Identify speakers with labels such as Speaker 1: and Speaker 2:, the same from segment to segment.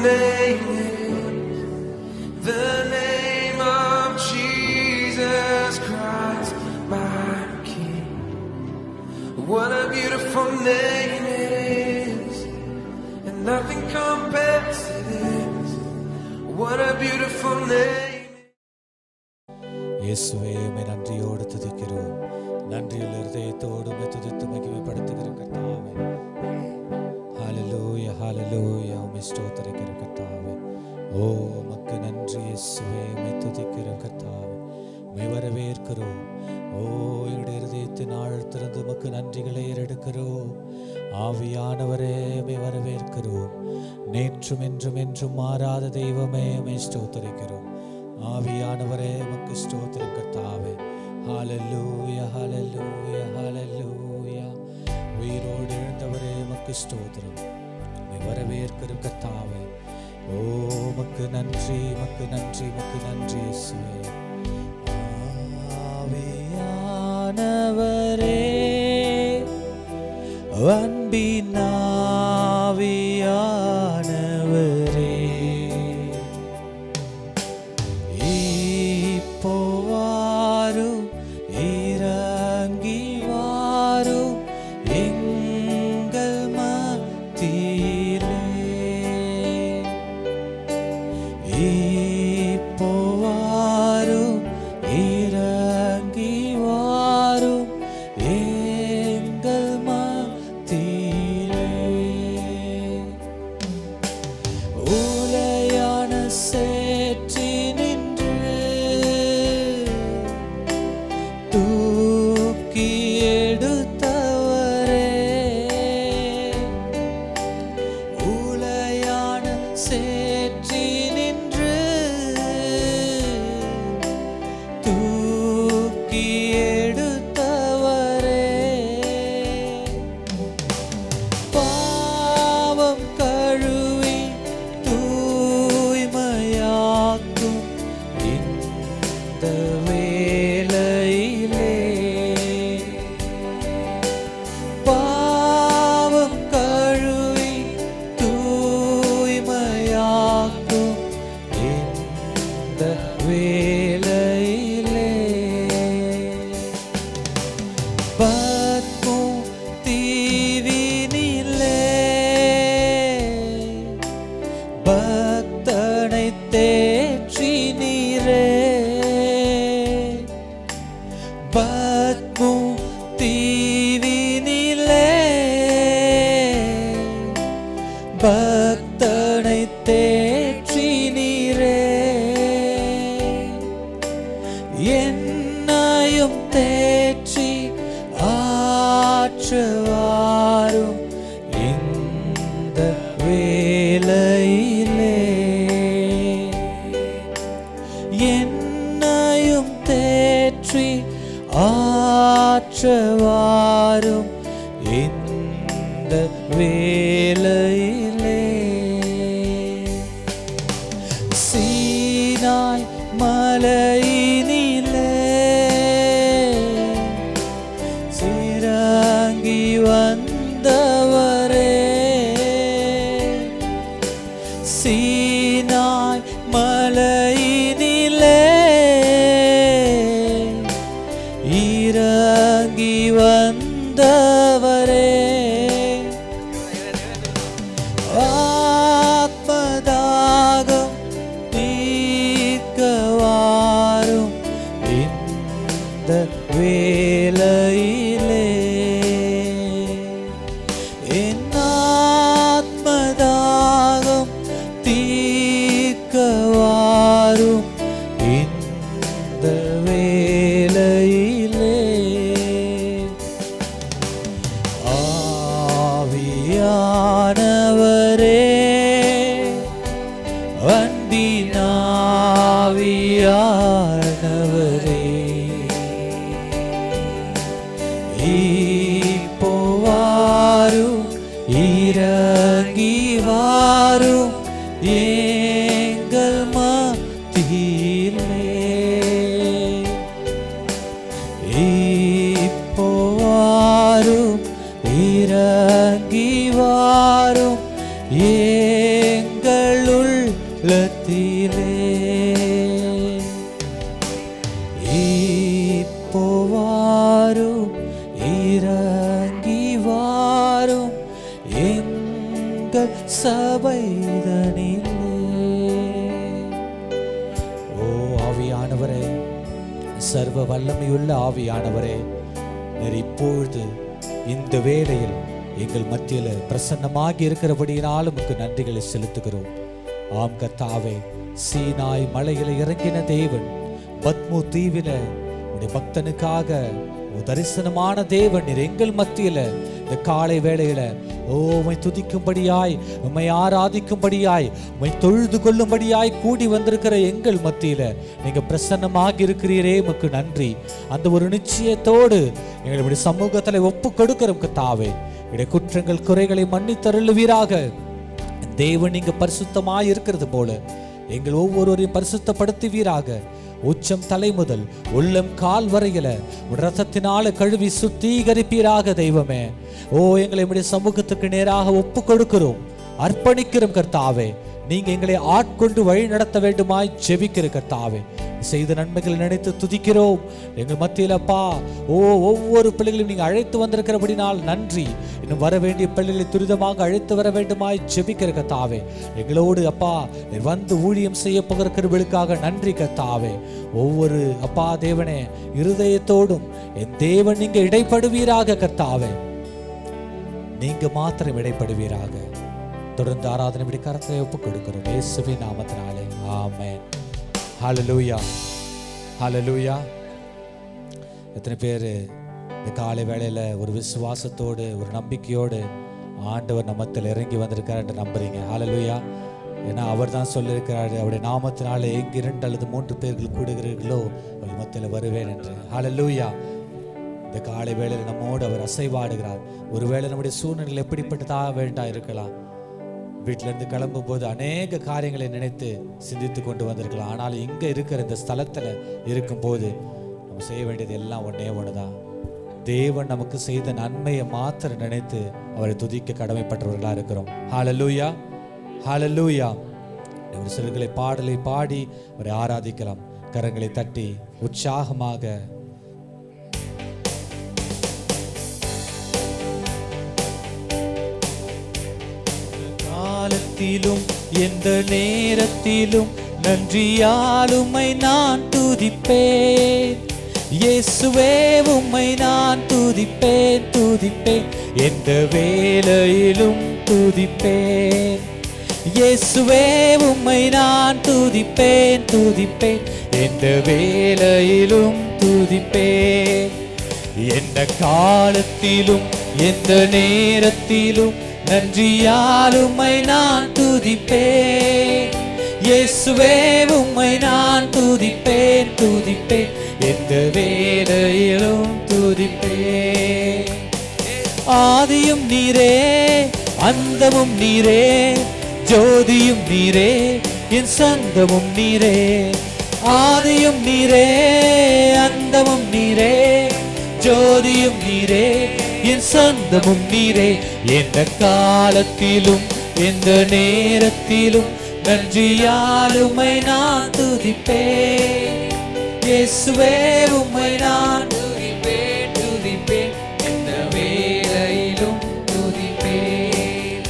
Speaker 1: name is the name of Jesus Christ, my King. What a beautiful name it is, and nothing compares to this. What a beautiful name.
Speaker 2: இயேசுவே உம்மை நன்றியோடு துதிக்கிறோம். நன்றியுள்ள இதயத்தோடு உம்மை துதித்து மகிமைப்படுத்துகிற கர்த்தாவே. ஹல்லேலூயா ஹல்லேலூயா உம்மை ஸ்தோத்திரிக்கிற கர்த்தாவே. ஓ உமக்கு நன்றி இயேசுவே, உம்மை துதிக்கிற கர்த்தாவே. உம்மை வரவேற்கிறோம். ஓ என்னுடைய இதயத்தின் ஆழத்திலிருந்து உமக்கு நன்றிகளை ஏறெடுக்கிறோம். ஆவியானவரே உம்மை வரவேற்கிறோம். நேற்றும் என்றும் என்றும் மாறாத தெய்வமே உம்மை ஸ்தோத்திரிக்கிறோம். ஆவியானவரே உமக்கு ஸ்தோத்திரம் கர்த்தாவே. ஹல்லேலூயா ஹல்லேலூயா ஹல்லேலூயா. உயிரோடு எழுந்தவரே உமக்கு ஸ்தோத்திரம். உம்மை வரவேற்கிற கர்த்தாவே. ஓ உமக்கு நன்றி உமக்கு நன்றி உமக்கு நன்றி இயேசுவே. ஆவியானவரே அன்பின் ஆவியானவரே இறங்கி வாரும் எங்களுள் இப்போ வாரும் இறங்கி வாரும் எங்கள் சபைதனிலே. ஓ ஆவியானவரே, சர்வ வல்லமையுள்ள ஆவியானவரே, நீர் இப்பொழுது இந்த வேளையில் எங்கள் மத்தியில் பிரசன்னமாகி இருக்கிறபடியினால் உமக்கு நன்றிகளை செலுத்துகிறோம். ஆம் கர்த்தாவே, சீனாய் மலையில இறங்கின தேவன், பத்மு தீவில உடைய பக்தனுக்காக தரிசனமான தேவன் நீர் எங்கள் மத்தியில இந்த காலை வேளையில உம்மை துதிக்கும்படியாய், உம்மை ஆராதிக்கும்படியாய், உம்மை தொழுது கொள்ளும்படியாய் கூடி வந்திருக்கிற எங்கள் மத்தியில நீங்க பிரசன்னமாக இருக்கிறீரே, உமக்கு நன்றி. அந்த ஒரு நிச்சயத்தோடு எங்களுடைய சமூகத்துல ஒப்பு கொடுக்கிறோம் கர்த்தாவே. என்னுடைய குற்றங்கள் குறைகளை மன்னித்தருளுவீராக. தேவன் நீங்க பரிசுத்தமாய் இருக்கிறது போல எங்கள் ஒவ்வொருவரையும் பரிசுத்தப்படுத்துவீராக. உச்சம் தலை முதல் உள்ளம் கால் வரையில ரத்தத்தினால கழுவி சுத்திகரிப்பீராக தெய்வமே. ஓ எங்களை நம்முடைய சமூகத்துக்கு நேராக ஒப்பு கொடுக்கிறோம், அர்ப்பணிக்கிறோம் கர்த்தாவே. நீங்க எங்களை ஆட்கொண்டு வழி நடத்த வேண்டுமாய் ஜெபிக்கிற கர்த்தாவே. செய்த நன்மைகளை நினைத்து துதிக்கிறோம் எங்கள் மத்தியில் அப்பா. ஓ ஒவ்வொரு பிள்ளைகளையும் நீங்க அழைத்து வந்திருக்கிறபடினால் நன்றி. இன்னும் வர வேண்டிய பிள்ளைகளை துரிதமாக அழைத்து வர வேண்டுமாய் ஜெபிக்கிற கர்த்தாவே. எங்களோடு அப்பா நீர் வந்து ஊழியம் செய்ய போகிற கிருபைகளுக்காக நன்றி கர்த்தாவே. ஒவ்வொரு அப்பா தேவனே இருதயத்தோடும் என் தேவன் நீங்க இடைப்படுவீராக கர்த்தாவே. நீங்க மாத்திரம் இடைப்படுவீராக. தொடர்ந்து ஆராதனை கரத்தை ஒப்பு கொடுக்கிறோம் இயேசுவின் நாமத்தினாலே, ஆமென். ஹல்லேலூயா, ஹல்லேலூயா. எத்தனை பேர் இந்த காலை வேளையில ஒரு விசுவாசத்தோடு ஒரு நம்பிக்கையோடு ஆண்டவர் நம்மத்தில் இறங்கி வந்திருக்கார் என்று நம்புறீங்க? ஹல்லேலூயா. ஏன்னா அவர் தான் சொல்லியிருக்கிறாரு, அவருடைய நாமத்தினாலே எங்கு 2 அல்லது 3 பேர்கள் கூடுகிறீர்களோ அவர் மத்தியில் வருவேன் என்று. ஹல்லேலூயா. இந்த காலை வேளையில் நம்மோடு அவர் அசைவாடுகிறார். ஒருவேளை நம்முடைய சூழ்நிலை எப்படிப்பட்டதாக வேண்டாம் இருக்கலாம். வீட்டிலேருந்து கிளம்பும் போது அநேக காரியங்களை நினைத்து சிந்தித்து கொண்டு வந்திருக்கலாம். ஆனால் இங்கே இருக்கிற இந்த ஸ்தலத்தில் இருக்கும்போது நம்ம செய்ய வேண்டியது எல்லாம் ஒன்றே ஒன்றுதான். தேவன் நமக்கு செய்த நன்மையை மாத்திரம் நினைத்து அவரை துதிக்க கடமைப்பட்டவர்களாக இருக்கிறோம். ஹல்லேலூயா, ஹல்லேலூயா. ஒரு சிறுகளை பாடலை பாடி அவரை ஆராதிக்கலாம். கரங்களை தட்டி உற்சாகமாக. காலத்திலும் எந்த நேரத்திலும் நன்றியால் உம்மை நான் துதிப்பேன். இயேசுவே உம்மை நான் துதிப்பேன், துதிப்பேன். எந்த வேளையிலும் துதிப்பேன். இயேசுவே உம்மை நான் துதிப்பேன், துதிப்பேன். எந்த வேளையிலும் துதிப்பேன். எந்த காலத்திலும் எந்த நேரத்திலும் நன்றியால் உம்மை நான் துதிப்பேன். இயேசுவே உம்மை நான் துதிப்பேன், துதிப்பேன். எந்த வேளையிலும் துதிப்பேன். ஆதியும் நீரே, அந்தமும் நீரே, ஜோதியும் நீரே, என் சொந்தமும் நீரே. ஆதியும் நீரே, அந்தமும் நீரே, ஜோதியும் நீரே, என் சொந்தமும் நீரே. எந்த காலத்திலும் எந்த நேரத்திலும் நன்றியால் உம்மை நான் துதிப்பேன். இயேசுவே உம்மை நான் துதிப்பேன், துதிப்பேன். எந்த வேளையிலும் துதிப்பேன்.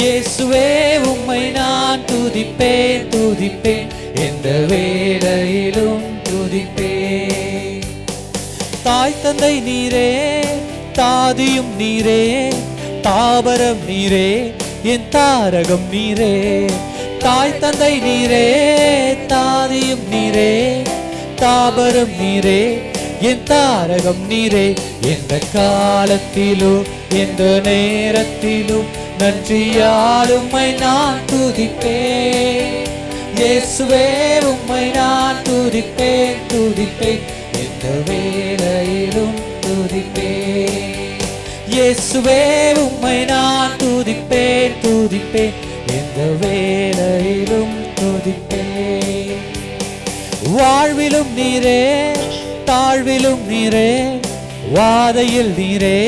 Speaker 2: இயேசுவே உம்மை நான் துதிப்பேன், துதிப்பேன். எந்த வேளையிலும் துதிப்பேன். தாய் தந்தை நீரே, தாதியும் நீரே, தாபரம் நீரே, என் தாரகம் நீரே. தாய் தந்தை நீரே, தாதியும் நீரே, தாபரம் நீரே, என் தாரகம் நீரே. எந்த காலத்திலும் எந்த நேரத்திலும் நன்றியால் உம்மை நான் துதிப்பேன். இயேசுவே உம்மை நான் துதிப்பேன், துதிப்பேன். எந்த வேளையிலும் துதிப்பேன். இயேசுவே உம்மை நான் துதிப்பேன், துதிப்பேன். எந்த வேளையிலும் துதிப்பேன். வாழ்விலும் நீரே, தாழ்விலும் நீரே, வாதையில் நீரே,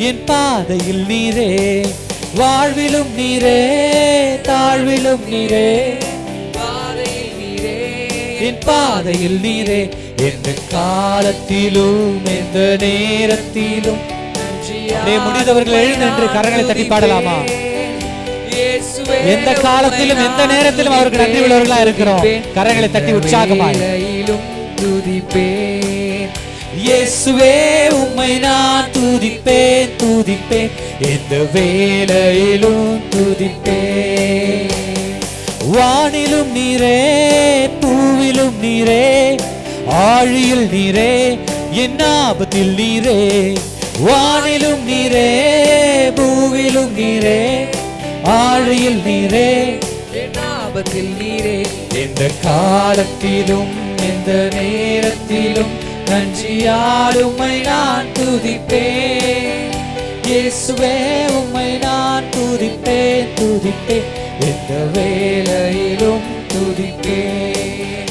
Speaker 2: என் பாதையில் நீரே. வாழ்விலும் நீரே, தாழ்விலும் நீரே, என் பாதையில் நீரே, எந்த காலத்திலும் எந்த நேரத்திலும். முடிந்தவர்கள் எழுந்து கரங்களை தட்டி பாடலாமா? எந்த காலத்திலும் எந்த நேரத்திலும் அவருக்கு நன்றி உள்ளவர்களா இருக்கிறோம். கரங்களை தட்டி உற்சாகமாய் துதிப்பேன். இயேசுவே உம்மை நான் துதிப்பேன் துதிப்பேன், எந்த வேளையிலும் துதிப்பேன். வானிலும் நீரே, பூவிலும் நீரே, ஆழியில் நீரே, என் ஆபத்தில் நீரே. வானிலும் நீரே, பூவிலும் நீரே, ஆழியில் நீரே, என் ஆபத்தில் நீரே. எந்த காலத்திலும் எந்த நேரத்திலும் நன்றியால் உம்மை நான் துதிப்பேன். இயேசுவே உம்மை நான் துதிப்பேன் துதிப்பேன், எந்த வேளையிலும் துதிப்பேன்.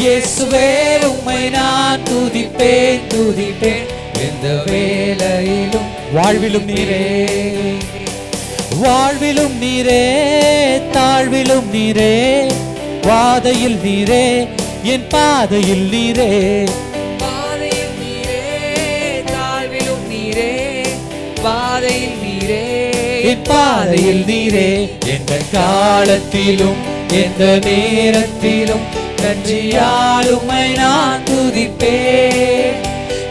Speaker 2: இயேசுவே உம்மை நான் துதிப்பேன் துதிப்பேன், எந்த வேளையிலும். வாழ்விலும் நீரே, வாழ்விலும் நீரே, தாழ்விலும் நீரே, வாதையில் நீரே, என் பாதையில் நீரே. பாதையில் நீரே, தாழ்விலும் நீரே, பாதையில் நீரே, என் பாதையில் நீரே. எந்த காலத்திலும் எந்த நேரத்திலும் நன்றியால் உம்மை நான் துதிப்பேன்.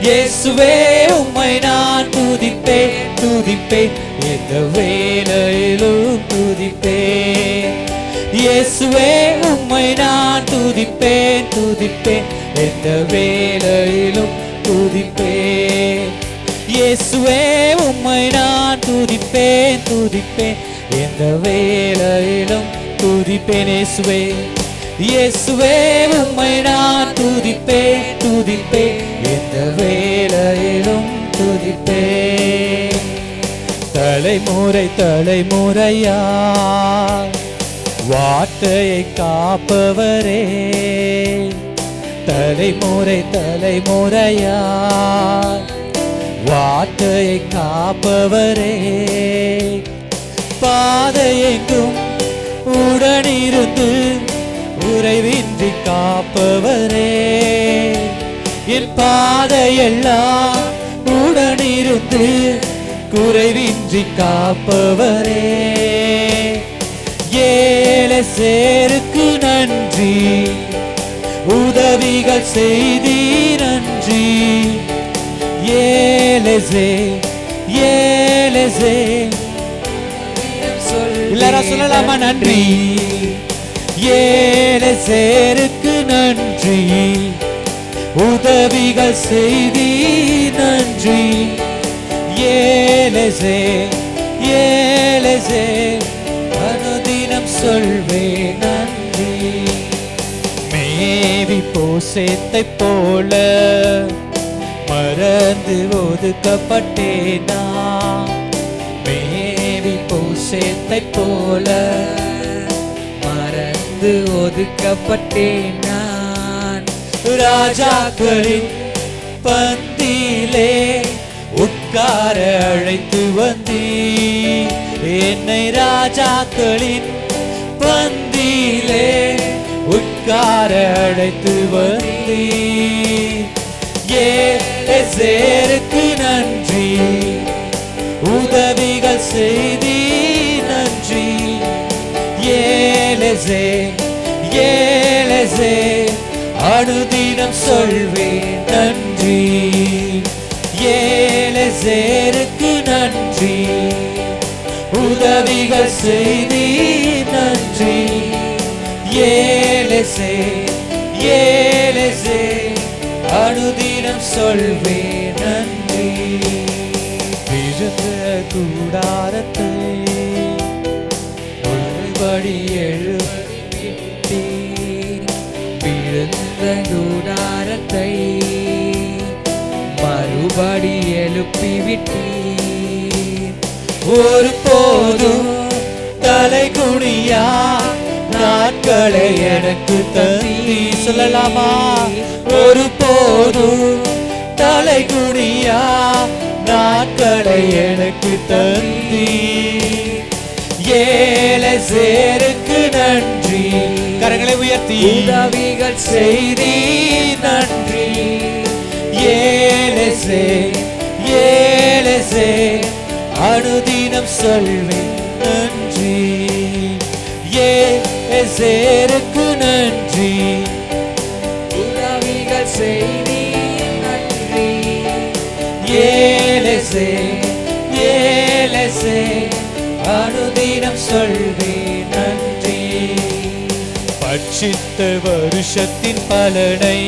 Speaker 2: இயேசுவே உம்மை நான் துதிப்பேன் துதிப்பேன், எந்த வேளையிலும் துதிப்பேன். இயேசுவே உம்மை நான் துதிப்பேன் துதிப்பேன், எந்த வேளையிலும் துதிப்பேன். இயேசுவே உம்மை நான் துதிப்பேன் துதிப்பேன், எந்த வேளையிலும் துதிப்பேன். இயேசுவே இயேசுவே உம்மை நான் துதிப்பேன் துதிப்பேன், எந்த வேளையிலும் துதிப்பேன். தலைமுறை தலைமுறையா வார்த்தையை காப்பவரே, தலைமுறை தலைமுறையா வார்த்தையை காப்பவரே. பாதையெங்கும் உடனிருந்து குறைவின்றி காப்பவரே. என் பாதையெல்லாம் உடனிருந்து குறைவின்றி காப்பவரே. ஏழை சேருக்கு நன்றி, உதவிகள் செய்தி நன்றி. ஏலெசே ஏலெசே, எல்லாரும் சொல்லலாமா? நன்றி. ஏலெசேருக்கு நன்றி, உதவிகள் செய்தி நன்றி. ஏலெசே ஏலெசே, அனுதினம் சொல்வே நன்றி. மேவி போசேத்தை போல மறந்து ஒதுக்கப்பட்டேனா, மேவி போசேத்தை போல மறந்து ஒதுக்கப்பட்டேன் நான். ராஜாக்களின் பந்தியிலே உட்கார அழைத்து வந்தீ, என்னை ராஜாக்களின் பந்தியிலே உட்கார அழைத்து வந்தீ. ஏலெசேருக்கு நன்றி, உதவிகள் செய்தி நன்றி. ஏலெசே ஏலெசே, அனுதினம் சொல்வேன் நன்றி. ஏலெசேருக்கு நன்றி, உதவிகள் செய்தி நன்றி. ஏலெசே ஏலெசே, அனுதினம் சொல்வேன் நன்றி. விழுந்த கூடாரத்தை ஒருபடி எழுப்பி, விழுந்த கூடாரத்தை மறுபடி எழுப்பி விட்டீர். ஒரு போதும் தலை குனியா நாட்களை எனக்கு தந்தி. சொல்லலாமா? ஒரு போதும் தலை குனியா நாட்களை எனக்கு தந்தி. ஏலெசேருக்கு நன்றி. கரங்களை உயர்த்தி
Speaker 3: உதவிகள் செய்தி நன்றி.
Speaker 2: ஏலேசே ஏலேசே அனுதினம் சொல்வேன் நன்றி. ஏலேசேருக்கு நன்றி.
Speaker 3: உதவிகள் செய்தி நன்றி.
Speaker 2: ஏலேசே ஏலேசே அனுதினம் சொல்வேன் நன்றி. பட்சித்த வருஷத்தின் பலனை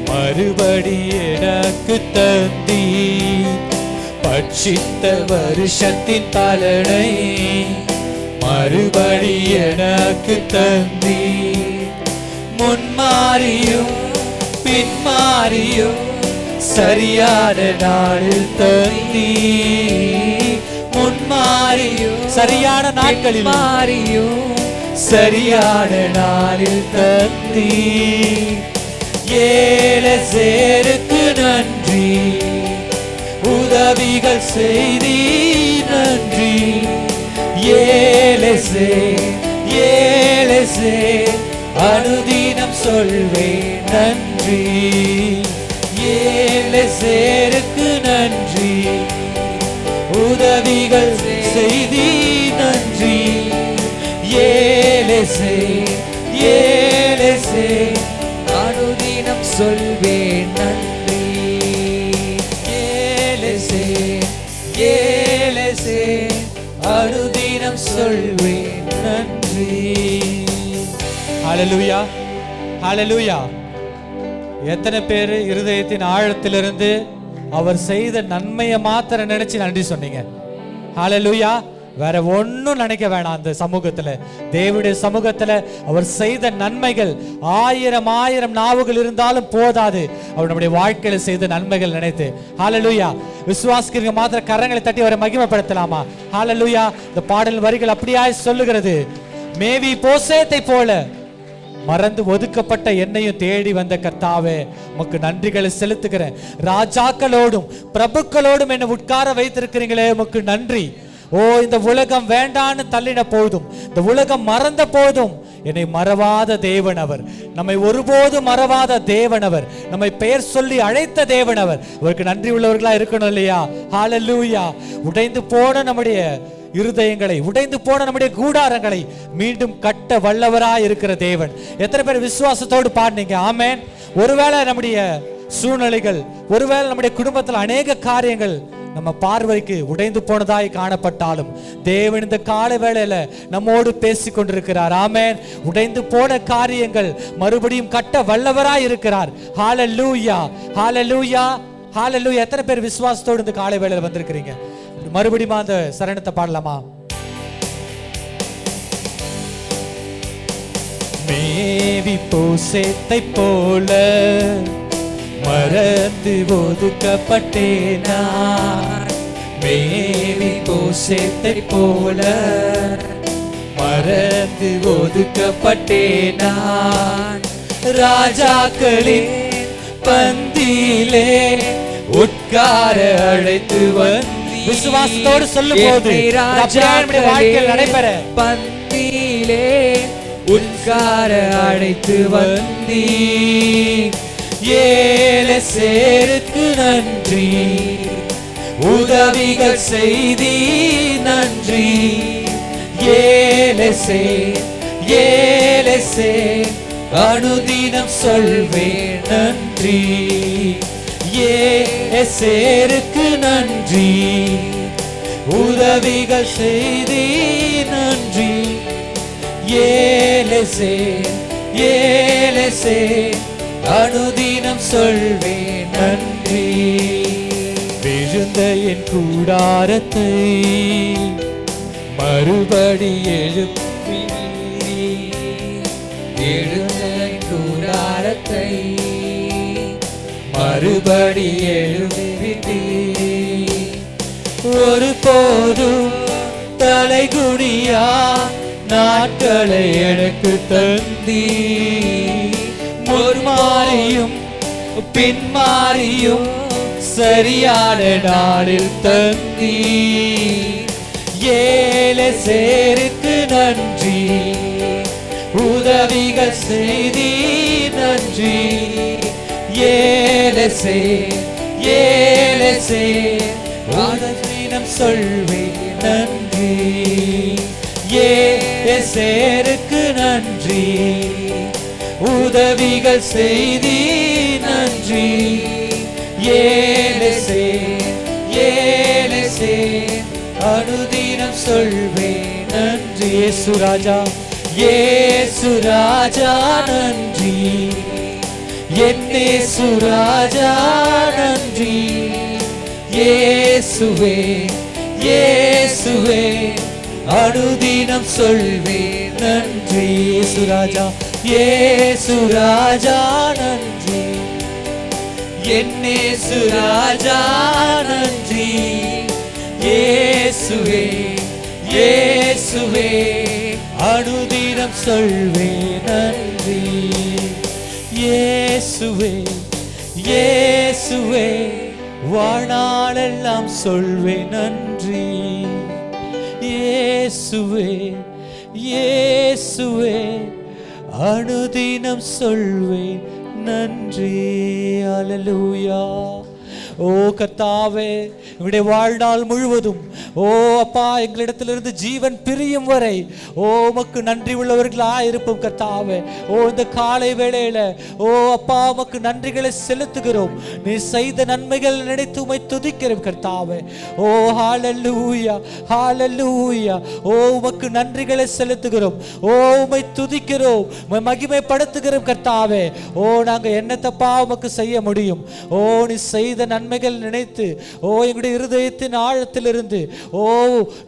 Speaker 2: மறுபடி எனக்கு தந்தி. பட்சித்த வருஷத்தின் பலனை மறுபடி எனக்கு தந்தி. முன்மாறியும் பின்மாறியும் சரியான நாளில் தந்தி. முன்மாறியும் சரியான நாட்களில்
Speaker 3: மாறியும்
Speaker 2: சரியான நாளில் தந்தி. ஏலேசேருக்கு நன்றி. உதவிகள் செய்தி நன்றி. ஏலேசே ஏலேசே அனுதினம் சொல்வேன் நன்றி. ஏலேசேருக்கு நன்றி. உதவிகள் செய்தி நன்றி. ஏலேசே ஏலேசே
Speaker 3: அனுதினம் சொல்வேன் நன்றி.
Speaker 2: ஏலேசே ஏலேசே அனுதினம் சொல்வேன் நன்றி. ஹல்லேலூயா ஹல்லேலூயா. எத்தனை பேர் இருதயத்தின் ஆழத்திலிருந்து அவர் செய்த நன்மையை மாத்திரம் நினைச்சு நன்றி சொன்னீங்க? ஹல்லேலூயா. வேற ஒன்னும் நினைக்க வேணாம். அந்த சமூகத்துல, தேவனுடைய சமூகத்துல அவர் செய்த நன்மைகள் ஆயிரம் ஆயிரம் நாவுகள் இருந்தாலும் போதாது. அவர் நம்முடைய வாழ்க்கையில செய்த நன்மைகள் நினைத்து ஹல்லேலூயா. விசுவாசிக்கிறவங்க மாத்திரம் கரங்களை தட்டி அவரை மகிமைப்படுத்தலாமா? ஹல்லேலூயா. இந்த பாடல் வரிகள் அப்படியாய் சொல்லுகிறது. மேவி போசேத்தை போல மறந்து ஒதுக்கப்பட்ட என்னையும் தேடி வந்த கர்த்தாவே, உமக்கு நன்றிகளை செலுத்துகிறேன். ராஜாக்களோடும் பிரபுக்களோடும் என்னை உட்கார வைத்திருக்கிறீங்களே, உமக்கு நன்றி. ஓ, இந்த உலகம் வேண்டான்னு தள்ளின போதும், இந்த உலகம் மறந்த போதும் என்னை மறவாத தேவன் அவர். நம்மை ஒருபோதும் மறவாத தேவன் அவர். நம்மை பெயர் சொல்லி அழைத்த தேவன் அவர். அவருக்கு நன்றி உள்ளவர்களா இருக்கணும் இல்லையா? ஹல்லேலூயா. உடைந்து போன நம்முடைய இருதயங்களை, உடைந்து போன நம்முடைய கூடாரங்களை மீண்டும் கட்ட வல்லவராய் இருக்கிற தேவன். எத்தனை பேர் விசுவாசத்தோடு பாடுனீங்க? ஆமென். ஒருவேளை நம்முடைய சூழ்நிலைகள், ஒருவேளை நம்முடைய குடும்பத்தில் அநேக காரியங்கள் நம்ம பார்வைக்கு உடைந்து போனதாய் காணப்பட்டாலும் தேவன் இந்த கால வேளையில நம்மோடு பேசி கொண்டிருக்கிறார். ஆமென். உடைந்து போன காரியங்கள் மறுபடியும் கட்ட வல்லவராய் இருக்கிறார். ஹல்லேலூயா ஹல்லேலூயா ஹல்லேலூயா. எத்தனை பேர் விசுவாசத்தோடு இந்த காலை வேளையில வந்திருக்கிறீங்க? மறுபடியும் அந்த சரணத்தை பாடலாமா? மேவி போசேத்தை போல மறந்து ஒதுக்கப்பட்டேனா. மேவி போசேத்தை போல மறந்து ஒதுக்கப்பட்டேனா. ராஜாக்களின் பந்தியிலே உட்கார அழைத்து வந்து விசுவாசத்தோடு சொல்லும் போது வாழ்க்கையில் நடைபெற
Speaker 3: பந்தியிலே உட்கார அழைத்து வந்தி.
Speaker 2: ஏலேசேருக்கு நன்றி. உதவிகள் செய்தி நன்றி. ஏலேசே ஏலேசே அனுதினம் சொல்வேன் நன்றி. ஏலேசேருக்கு நன்றி. உதவிகள் செய்தி நன்றி. ஏலேசே ஏலேசே அனுதினம் சொல்வேன் நன்றி. விழுந்த என் கூடாரத்தை மறுபடி எழுப்பி,
Speaker 3: எழுந்த கூடாரத்தை
Speaker 2: மறுபடி எழுப்பி, ஒரு போதும் தலைகுனியா நாட்களை எனக்கு தந்தி. முன்மாறியும் பின்மாறியும் சரியான நாளில் தந்தி. ஏலேசேருக்கு நன்றி. உதவிகள் செய்தி நன்றி. ஏலசே ஏலசே ஆனந்தம் சொல்வேன் நன்றி. ஏசேருக்கு நன்றி, உதவிகள் செய்தி நன்றி. ஏலசே ஏலசே அனுதினம் சொல்வேன் நன்றி. இயேசு ராஜா இயேசு ராஜா நன்றி. என் இயேசு ராஜா நன்றி. இயேசுவே இயேசுவே அனுதினம் சொல்வேன் நன்றி. இயேசு ராஜா இயேசு ராஜா நன்றி. என் இயேசு ராஜா நன்றி. இயேசுவே இயேசுவே அனுதினம் சொல்வேன் நன்றி. இயேசுவே இயேசுவே வாழ்நாளெல்லாம் சொல்வேன் நன்றி. இயேசுவே இயேசுவே அனுதினம் சொல்வேன் நன்றி. அல்லேலூயா. ஓ கர்த்தாவே, எங்களுடைய வாழ்நாள் முழுவதும் ஓ அப்பா எங்களிடத்திலிருந்து ஜீவன் பிரியும் வரை ஓ உமக்கு நன்றி உள்ளவர்களாக இருப்போம் கர்த்தாவே. ஓ இந்த காலை வேளையில ஓ அப்பா உமக்கு நன்றிகளை செலுத்துகிறோம். நீ செய்த நன்மைகள் நினைத்து உம்மை துதிக்கிறோம் கர்த்தாவே. ஓ ஹalleluya ஹalleluya. ஓ உமக்கு நன்றிகளை செலுத்துகிறோம். ஓ உம்மை துதிக்கிறோம், உம்மை மகிமைப்படுத்துகிறோம் கர்த்தாவே. ஓ நாங்க என்னத்தப்பா உமக்கு செய்ய முடியும்? ஓ நீ செய்த நன்மைகள் நினைத்து ஓ எங்களுடைய இருதயத்தின் ஆழத்திலிருந்து ஓ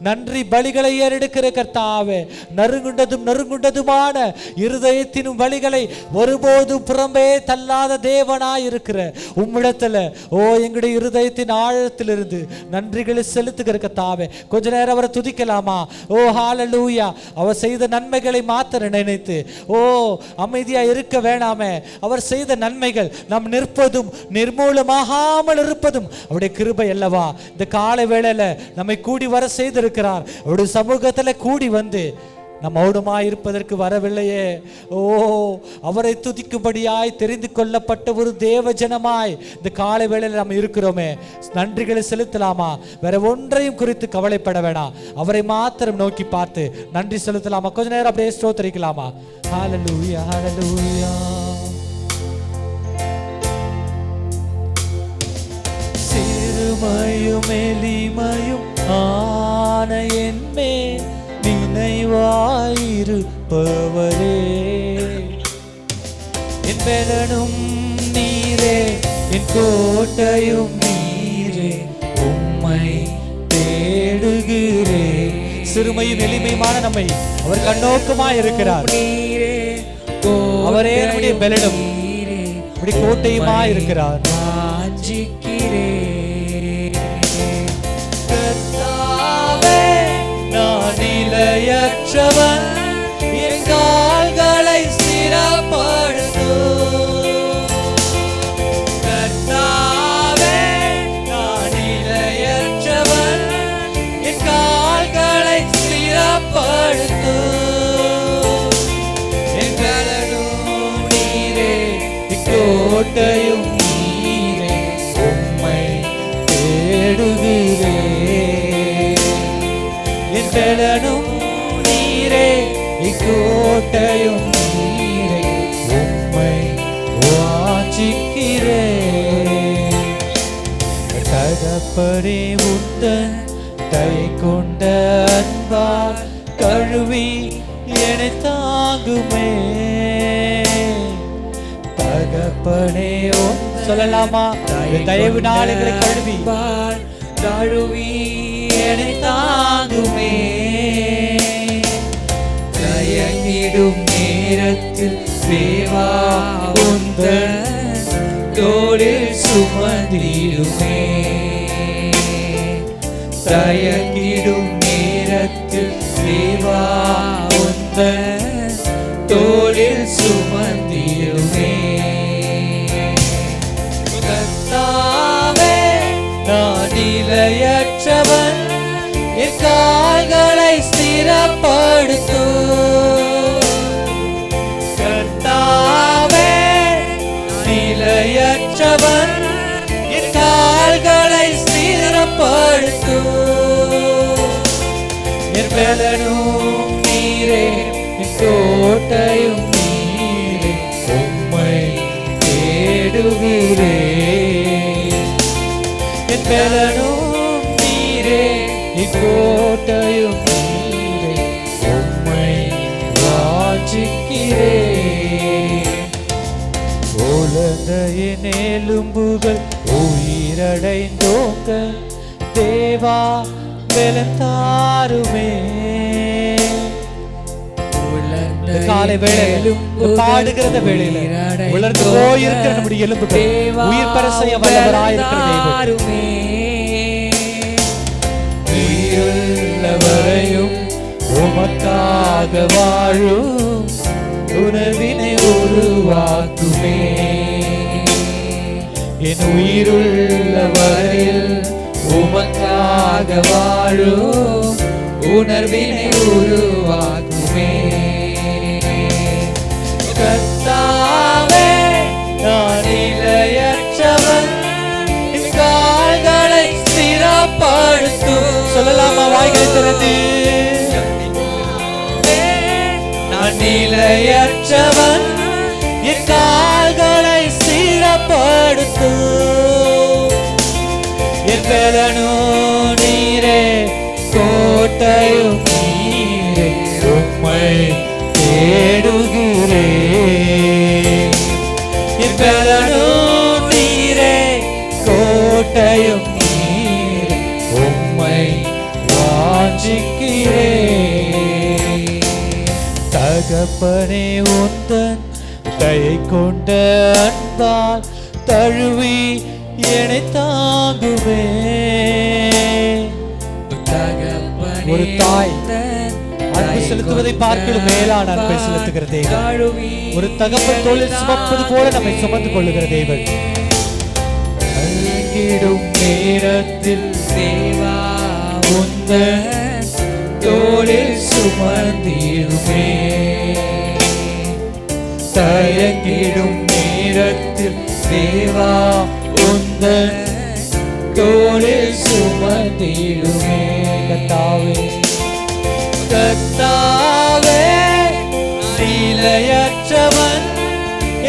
Speaker 2: நன்றி பலிகளை ஏறெடுக்கிற கர்த்தாவே. நறுங்குண்டதுமான இருதயத்தின் பலிகளை ஒருபோதும் புறம்பே தள்ளாத தேவனாய் இருக்கிற உம்மிடத்துல ஓ எங்களுடைய இருதயத்தின் ஆழத்திலிருந்து நன்றிகளை செலுத்துகிற கர்த்தாவே. கொஞ்ச நேரம் அவரை துதிக்கலாமா? ஓ ஹalleluya. அவர் செய்த நன்மைகளை மாத்திர நினைத்து ஓ அமைதியா இருக்க வேணாமே. அவர் செய்த நன்மைகள் நாம் நிற்பதும் நிர்மூலமாகாமல் இருப்பதும் அவருடைய கிருபை அல்லவா? இந்த காலை வேளையில நம்மை கூடி வர செய்திருக்கிறார். அவருடைய சமூகத்துல கூடி வந்து நம்மோடுமாய் இருப்பதற்கு வரவில்லையே. ஓ அவரை துதிக்கும்படியாய் தெரிந்து கொள்ளப்பட்ட ஒரு தேவ ஜனமாய் இந்த காலை வேளையில் நாம் இருக்கிறோமே. நன்றிகளை செலுத்தலாமா? வேற ஒன்றையும் குறித்து கவலைப்பட வேணாம். அவரை மாத்திரம் நோக்கி பார்த்து நன்றி செலுத்தலாமா? கொஞ்ச நேரம் அப்படியே ஸ்தோத்திரிக்கலாமா? ஹalleluya ஹalleluya. சிறுமையும் எளிமையும் ஆன என்மே நினைவாயிருப்பவரே. என் பலனும் நீரே, என் கோட்டையும் நீரே, உம்மை தேடுகிறே. சிறுமையும் எளிமையுமான நம்மை அவர் கண்ணோக்கமாய் இருக்கிறார். அவரே நம்முடைய பலனும் நம்முடைய கோட்டையுமாய் இருக்கிறார். கர்த்தாவே நான் நிலையற்றவன், என் கால்களை ஸ்திரப்படுத்தும். கர்த்தாவே நான் நிலையற்றவன், என் கால்களை ஸ்திரப்படுத்தும். என் பலனும் நீரே, கோட்டையும் நீரே, உம்மை தேடுகிறே. என் பலனும் நீரே, கோட்டையும் நீரே, உம்மை வாஞ்சிக்கிறே. தகப்பனே உந்தன் கை கொண்ட அன்பால் கழுவி என்னை தாங்குமே. தகப்பனே சொல்லலாமா? தயவு நாளுகளை கழுவி தழுவி என்னை தாங்குமே. தயங்கிடும் நேரத்தில் தேவா உந்தன் தோளில் சுமந்திடுமே. தயங்கிடும் நேரத்தில் தேவா உந்தன் தோளில் சுமந்திடுமே. கர்த்தாவே நான் நிலையற்றவன், என் கால்களை ஸ்திரப்படுத்தும். என் எலும்புகள் உயிரடைந்தோங்க தேவா பலன் தாருமே. காலை வேளையில பாடுகிறத வேளையில உலர்ந்து போயிருக்கிற நம்முடைய எலும்புகள் உயிர் பெற செய்ய வல்லவராயிருக்கிற தேவனே, உயிருள்ளவரையும் உமக்காக வாழும் உணர்வினை உருவாக்குமே. என் உயிருள்ளவரையில் உமக்காக வாழும் உணர்வினை உருவாக்குமே. கர்த்தாவே நான் நிலையற்றவன், கால்களை ஸ்திரப்படுத்தும். சொல்லலாமா வாய்களை திறந்து? நான் நிலையற்றவன், என் கால்களை ஸ்திரப்படுத்தும். என் பலனோ நீரே, கோட்டையும் நீரே, உம்மை தேடுகிறேன். என் பலனோ நீரே, கோட்டையும் நீரே, உம்மை வாஞ்சிக்கிறேன். தகப்பனே உந்தன் தயை கொண்ட அன்பால் தழுவி என்னை தாங்குவே. ஒரு தாய் அன்பு செலுத்துவதை பார்க்கலும் மேலான அன்பை செலுத்துகிற தேவன், ஒரு தகப்பன் தோளில் சுமப்பது போல நம்மை சுமந்து கொள்ளுகிற தேவன். அழுகிடும் நேரத்தில் தேவா உந்தன் தோளில் சுமந்திடுமே. தயங்கிடும் நேரத்தில் தேவா உந்தன் தோளில் சுமந்திடுமே. கர்த்தாவே கர்த்தாவே நிலையற்றவன்,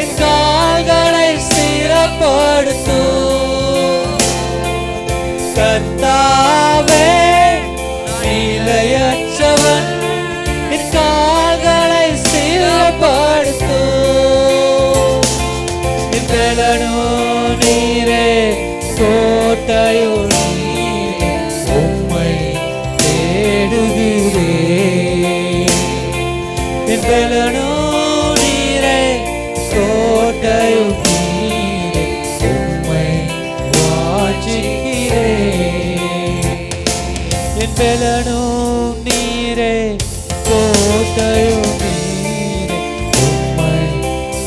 Speaker 2: என் கால்களை ஸ்திரப்படுத்தும். கர்த்தாவே நிலையற்றவன், என் கால்களை ஸ்திரப்படுத்தும். என் பலனோ நீரே, கோட்டையோ நீரே, உம்மை தேடுகிறேன். என் பலனோ நீரே, கோட்டையோ நீரே, உம்மை வாஞ்சிக்கிறேன். என் பலனோ நீரே, கோட்டையோ நீரே, உம்மை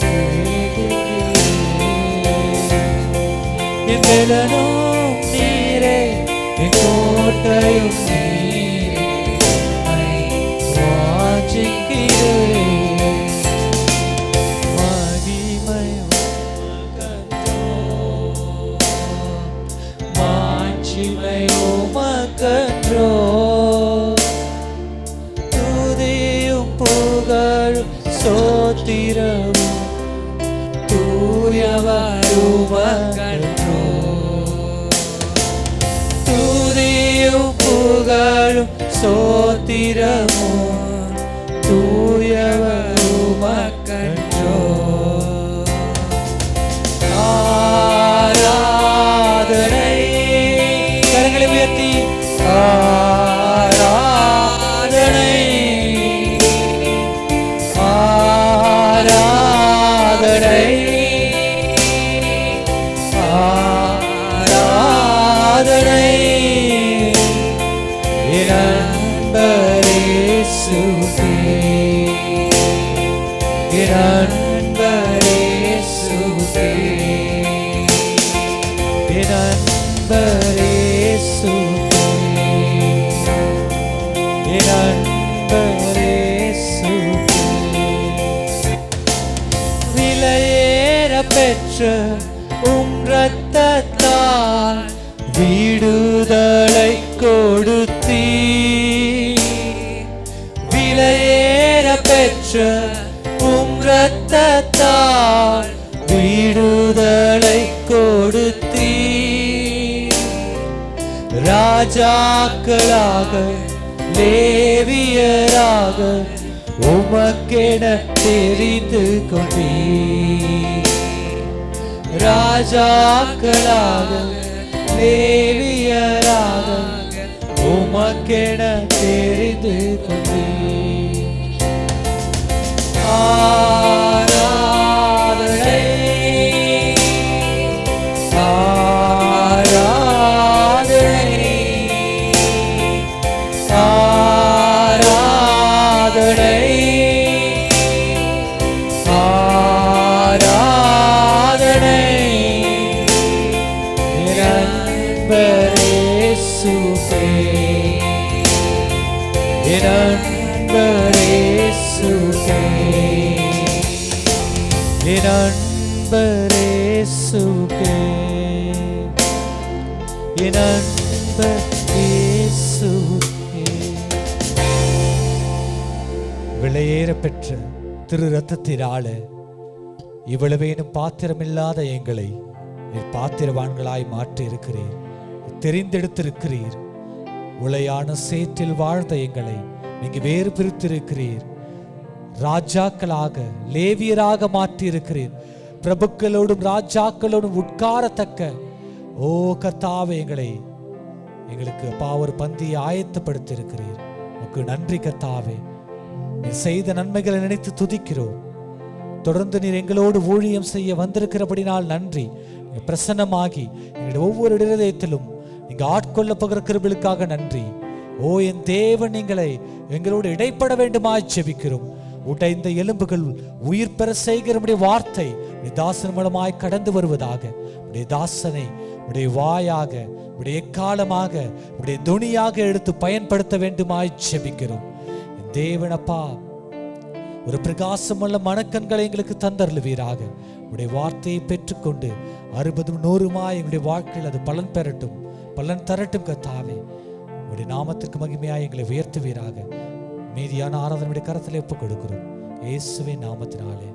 Speaker 2: தேடுகிறேன். என் பலனோ நீரே, என் கோட்டையோ நீரே, உம்மை வாஞ்சிக்கிறேன். மகிமை உமக்கன்றோ, மாட்சிமை உமக்கன்றோ, துதியும் புகழும் ஸ்தோத்திரமும் தூயவர் உமக்கன்றோ. துதியும் புகழும் ஸ்தோத்திரமும் தூயவர் உமக்கன்றோ. ஆராதனை கரங்களை உயர்த்தி ஆராதனை ஆராதனை ஆராதனை என் அன்பரே இயேசுவே, என் அன்பரே இயேசுவே, என் அன்பரே இயேசுவே, என் அன்பரே இயேசுவே. விலையேற பெற்ற உம் இரத்தத்தால் விடுதலை கொடுத்தீ. விலையேற பெற்ற உம் இரத்தத்தால் விடுதலை கொடுத்தீ. ராஜாக்களாக லேவியராக உமக்கென தெரிந்து கொண்டீ.
Speaker 3: ராஜாக்களாக லேவியராக உமக்கென தெரிந்து கொண்டீர். ஆராதனை ஆராதனை ஆராதனை ஆராதனை நண்பரேசுவே நண்பரேசுவே நண்பரேசுவே நண்பரேசுவே.
Speaker 2: விலையேற பெற்ற திரு ரத்தத்தினால இவ்வளவேனும் பாத்திரமில்லாத எங்களை நீர் பாத்திரவான்களாய் மாற்றி இருக்கிறீர், தெரிந்தெடுத்திருக்கிறீர். உளையான சேற்றில் வாழ்ந்த எங்களை நீங்க வேறு பிரித்திருக்கிறீர். ராஜாக்களாக லேவியராக மாற்றி இருக்கிறீர். பிரபுக்களோடும் ராஜாக்களோடும் உட்காரத்தக்க ஓ கர்த்தாவே எங்களுக்கு அப்பா ஒரு பந்தியை ஆயத்தப்படுத்தி இருக்கிறீர். உனக்கு நன்றி கர்த்தாவே. நீர் செய்த நன்மைகளை நினைத்து துதிக்கிறோம். தொடர்ந்து நீர் எங்களோடு ஊழியம் செய்ய வந்திருக்கிறபடினால் நன்றி. பிரசன்னமாகி எங்களுடைய ஒவ்வொரு இருதயத்திலும் நீங்க ஆட்கொள்ள போகிற கிருபைகளுக்காக நன்றி. ஓ என் தேவன் எங்களோடு இடைப்பட வேண்டுமாய் ஜெபிக்கிறோம். உடைந்த எலும்புகள் உயிர் பெற செய்கிற வார்த்தை தாசன் மூலமாய் கடந்து வருவதாக உடைய தாசனை உடைய வாயாக உடைய எக்காலமாக உடைய துணியாக எடுத்து பயன்படுத்த வேண்டுமாய் ஜெபிக்கிறோம். தேவனப்பா ஒரு பிரகாசமுள்ள மனக்கண்களை எங்களுக்கு தந்தருளுவீராக. உடைய வார்த்தையை பெற்றுக்கொண்டு 60-100 எங்களுடைய வாழ்க்கையில் அது பலன் தரட்டும் கர்த்தாவே. உடைய நாமத்திற்கு மகிமையாய் எங்களை உயர்த்துவீராக. மீதியான ஆராதனையுடைய கரத்திலே ஒப்புக் கொடுக்கிறோம் இயேசுவின் நாமத்தினாலே.